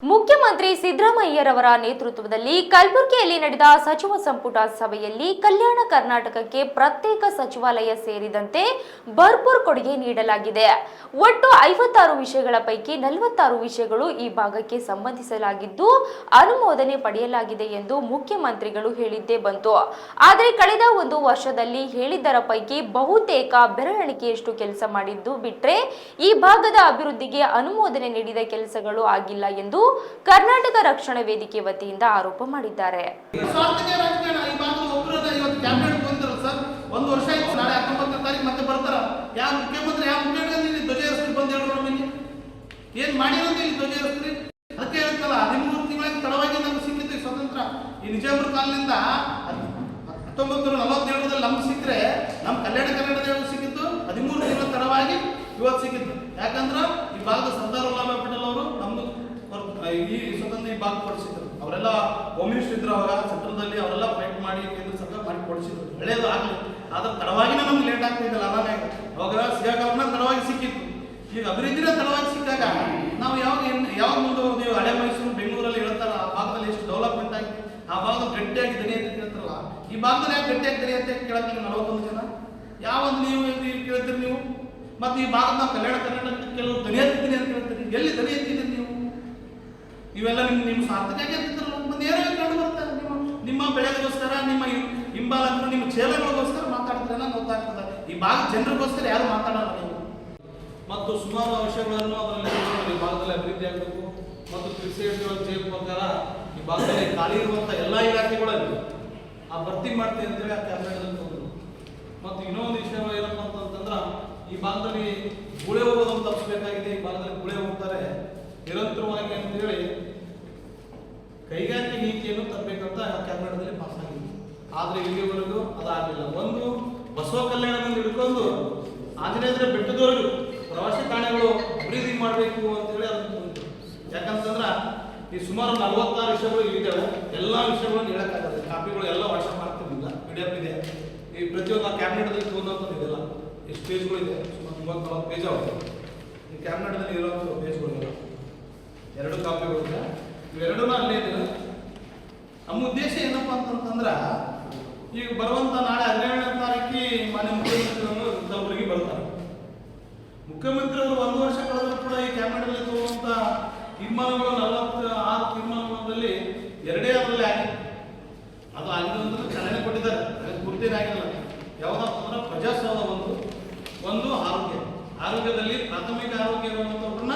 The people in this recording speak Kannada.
ಮುಖ್ಯಮಂತ್ರಿ ಸಿದ್ದರಾಮಯ್ಯರವರ ನೇತೃತ್ವದಲ್ಲಿ ಕಲಬುರಗಿಯಲ್ಲಿ ನಡೆದ ಸಚಿವ ಸಂಪುಟ ಸಭೆಯಲ್ಲಿ ಕಲ್ಯಾಣ ಕರ್ನಾಟಕಕ್ಕೆ ಪ್ರತ್ಯೇಕ ಸಚಿವಾಲಯ ಸೇರಿದಂತೆ ಭರ್ಪೂರ್ ಕೊಡುಗೆ ನೀಡಲಾಗಿದೆ. ಒಟ್ಟು 56 ವಿಷಯಗಳ ಪೈಕಿ 46 ವಿಷಯಗಳು ಈ ಭಾಗಕ್ಕೆ ಸಂಬಂಧಿಸಲಾಗಿದ್ದು ಅನುಮೋದನೆ ಪಡೆಯಲಾಗಿದೆ ಎಂದು ಮುಖ್ಯಮಂತ್ರಿಗಳು ಹೇಳಿದ್ದೇ ಬಂತು. ಆದರೆ ಕಳೆದ ಒಂದು ವರ್ಷದಲ್ಲಿ ಹೇಳಿದ್ದರ ಪೈಕಿ ಬಹುತೇಕ ಬೆರಳೆಣಿಕೆಯಷ್ಟು ಕೆಲಸ ಮಾಡಿದ್ದು ಬಿಟ್ರೆ ಈ ಭಾಗದ ಅಭಿವೃದ್ಧಿಗೆ ಅನುಮೋದನೆ ನೀಡಿದ ಕೆಲಸಗಳು ಆಗಿಲ್ಲ ಎಂದು ಕರ್ನಾಟಕ ರಕ್ಷಣಾ ವೇದಿಕೆ ವತಿಯಿಂದ ಆರೋಪ ಮಾಡಿದ್ದಾರೆ. ಒಂದು ವರ್ಷ ಆಯ್ತು, ನಾಳೆ 19ನೇ ತಾರೀಕು ಮತ್ತೆ ಬರ್ತಾರ. ಯಾವ ಮುಖ್ಯಮಂತ್ರಿ ಯಾವ ಮುಖ್ಯಮಂತ್ರಿ ಧ್ವಜ ಏರಿಸ್ತೀರಿ ಬಂದು ಹೇಳೋಣ ನಮಗೆ ಏನ್ ಮಾಡಿರೋದು ಇಲ್ಲಿ ಧ್ವಜ ಏರಿಸ್ತೀರಿ? ಅದಕ್ಕೆ ಹೇಳ್ತಲ್ಲ 13 ತಿಂಗಳಿಗೆ ತಡವಾಗಿ ನಮ್ಗೆ ಸಿಕ್ಕಿತ್ತು ಈ ಸ್ವತಂತ್ರ. ಈ ನಿಜಾಮರ ಕಾಲದಿಂದ 1947ರಲ್ಲಿ ನಮ್ಗೆ ಸಿಕ್ಕರೆ ನಮ್ಮ ಕಲ್ಯಾಣ ಕರ್ನಾಟಕದ ಸಿಕ್ಕಿತ್ತು 13 ತಿಂಗಳ ತಡವಾಗಿ ಇವತ್ತು ಸಿಕ್ಕಿತ್ತು. ಯಾಕಂದ್ರೆ ಈ ಭಾಗದ ಸರ್ದಾರ್ ವಲ್ಲಭಾಯ್ ಪಟೇಲ್ ಅವರು ನಮ್ದು ಈ ಸ್ವತಂತ್ರ ಈ ಭಾಗ ಕೊಡಿಸಿದ್ರು. ಅವರೆಲ್ಲ ಹೋಮ್ ಮಿನಿಸ್ಟರ್ ಇದ್ರು ಅವಾಗ ಸೆಂಟ್ರಲ್ದಲ್ಲಿ, ಅವರೆಲ್ಲ ಫೈಟ್ ಮಾಡಿ ಕೇಂದ್ರ ಸರ್ಕಾರ ಮಾಡಿ ಕೊಡಿಸಿದ್ರು. ಒಳ್ಳೇದು ಆಗಲಿ, ಆದ್ರೆ ತಡವಾಗಿನ ನಮ್ಗೆ ಲೇಟ್ ಆಗ್ತಾ ಇದ್ದಲ್ಲ. ಅವಾಗ ಸಿಗಾಕಲ್ನ ತಡವಾಗಿ ಸಿಕ್ಕಿತ್ತು. ಈಗ ಅಭಿವೃದ್ಧಿನ ತಡವಾಗಿ ಸಿಕ್ಕಾಗ ನಾವು ಯಾವಾಗ ಮುಂದೆ ನೀವು ಹಳೆ ಮೈಸೂರು ಬೆಂಗಳೂರಲ್ಲಿ ಹೇಳ್ತಾರ ಆ ಭಾಗದಲ್ಲಿ ಎಷ್ಟು ಡೆವಲಪ್ಮೆಂಟ್ ಆಗಿದೆ, ಆ ಭಾಗದಲ್ಲಿ ಗಟ್ಟಿಯಾಗಿ ದನಿ ಅಂತ ಕೇಳ್ತಾರಲ್ಲ, ಈ ಭಾಗದಲ್ಲಿ ಯಾಕೆ ಗಟ್ಟಿಯಾಗಿ ದನಿ ಅಂತ ಕೇಳಕ್ಕೆ 41 ಜನ ಯಾವೊಂದು ನೀವು ಕೇಳ್ತೀರಿ ನೀವು? ಮತ್ತೆ ಈ ಭಾಗದ ನಾವು ಕಲ್ಯಾಣ ಕರ್ನಾಟಕಕ್ಕೆ ಕೆಲವು ದನಿ ಎತ್ತಿದ್ದೀನಿ ಅಂತ ಕೇಳ್ತೀರಿ. ಎಲ್ಲಿ ದನಿ ಎತ್ತಿದ್ದೀರಿ ನೀವು? ಇವೆಲ್ಲ ನಿಮ್ಮ ಸಾರ್ಥಕ ಅಂತಿದ್ರಲ್ಲ, ಮತ್ತೆ ಏನೋ ಕಂಡು ಬರ್ತಾರೆ. ನಿಮ್ಮ ಬೆಳೆಗೋಸ್ಕರ, ನಿಮ್ಮ ಹಿಂಬಾಲಕರು, ನಿಮ್ಮ ಚೇಲಗಳಿಗೋಸ್ಕರ ಮಾತಾಡ್ತಾರೆ ಅನ್ನೋದು ಗೊತ್ತಾಗ್ತದೆ. ಈ ಭಾಗದ ಜನರಿಗೋಸ್ಕರ ಯಾರು ಮಾತಾಡಲ್ಲ ನೀವು. ಮತ್ತು ಸುಮಾರು ವಿಷಯಗಳನ್ನು ಅದರಲ್ಲಿ ಈ ಭಾಗದಲ್ಲಿ ಅಭಿವೃದ್ಧಿ ಆಗಬೇಕು. ಮತ್ತು ಕೃಷಿ ಪ್ರಕಾರ ಈ ಭಾಗದಲ್ಲಿ ಖಾಲಿ ಇರುವಂಥ ಎಲ್ಲ ಇಲಾಖೆಗಳಲ್ಲಿ ಆ ಭರ್ತಿ ಮಾಡ್ತೀವಿ ಅಂತೇಳಿ ಆ ಕ್ಯಾಬಿನೆಟ್ದಲ್ಲಿ ತಂದರು. ಮತ್ತು ಇನ್ನೊಂದು ವಿಷಯ ಏನಪ್ಪ ಅಂತಂದ್ರೆ ಈ ಭಾಗದಲ್ಲಿ ಗುಳೆ ಹೋಗೋದನ್ನು ತಪ್ಪಿಸಬೇಕಾಗಿದೆ. ಈ ಭಾಗದಲ್ಲಿ ಗುಳೆ ಹೋಗ್ತಾರೆ ನಿರಂತರವಾಗಿ ಅಂತೇಳಿ ಕೈಗಾರಿಕೆ ನೀತಿಯನ್ನು ತರಬೇಕಂತ ಕ್ಯಾಬಿನೆಟ್ದಲ್ಲಿ ಪಾಸ್ ಆಗಿದೆ. ಆದರೆ ಇಲ್ಲಿವರೆಗೂ ಅದಾಗಲಿಲ್ಲ. ಒಂದು ಬಸವ ಕಲ್ಯಾಣದಿಂದ ಹಿಡ್ಕೊಂಡು ಆಂಜನೇಯರ ಬೆಟ್ಟದವರೆಗೂ ಪ್ರವಾಸಿ ತಾಣಗಳು ಅಭಿವೃದ್ಧಿ ಮಾಡಬೇಕು ಅಂತೇಳಿ ಅದನ್ನು ತಂದರು. ಯಾಕಂತಂದ್ರೆ ಈ ಸುಮಾರು 46 ವಿಷಯಗಳು ಇದ್ದಾವೆ. ಎಲ್ಲ ವಿಷಯಗಳನ್ನು ಹೇಳೋಕ್ಕಾಗಲ್ಲ. ಕಾಪಿಗಳು ಎಲ್ಲ ವಾಟ್ಸಪ್ ಮಾಡ್ತಿರ್ಲಿಲ್ಲ, PDF ಇದೆ. ಈ ಪ್ರತಿಯೊಂದು ಕ್ಯಾಬಿನೆಟ್ದಲ್ಲಿ ತಗೊಂಡಂಥದ್ದು ಇದೆಲ್ಲ ಎಷ್ಟು ಪೇಜ್ಗಳಿದೆ, ಸುಮಾರು 34 ಪೇಜ್ ಆಗುತ್ತೆ ಈ ಕ್ಯಾಬಿನೆಟ್ದಲ್ಲಿ ಇರುವಂಥ ಪೇಜ್ಗಳಿಗೆಲ್ಲ. 2 ಕಾಪಿಗಳಿದೆ, ಇವೆರಡೂ ಅಲ್ಲೇ ಇದೆ. ನಮ್ಮ ಉದ್ದೇಶ ಏನಪ್ಪ ಅಂತಂದ್ರೆ ಈಗ ಬರುವಂಥ ನಾಳೆ 17ನೇ ತಾರೀಕಿಗೆ ಮಾನ್ಯ ಮುಖ್ಯಮಂತ್ರಿಗಳು ಕಲಬುರಗಿ ಬರ್ತಾರೆ. ಮುಖ್ಯಮಂತ್ರಿಗಳು 1 ವರ್ಷ ಕಳೆದರೂ ಕೂಡ ಈ ಕ್ಯಾಬಿನೆಟ್ನಲ್ಲಿ ತಗೊಳ್ಳುವಂಥ ತೀರ್ಮಾನಗಳು 46 ತೀರ್ಮಾನಗಳಲ್ಲಿ 2 ಅದರಲ್ಲಿ ಆಗಿದೆ. ಅದು ಆಗಿದೆ ಅಂದ್ರೆ ಚಾಲನೆ ಕೊಟ್ಟಿದ್ದಾರೆ, ಅದಕ್ಕೆ ಪೂರ್ತಿನೇ ಆಗಿಲ್ಲ. ಯಾವುದಪ್ಪ ಅಂದ್ರೆ ಪ್ರಜಾಸೇವ ಒಂದು ಆರೋಗ್ಯದಲ್ಲಿ ಪ್ರಾಥಮಿಕ ಆರೋಗ್ಯ ಇರುವಂಥವ್ರನ್ನ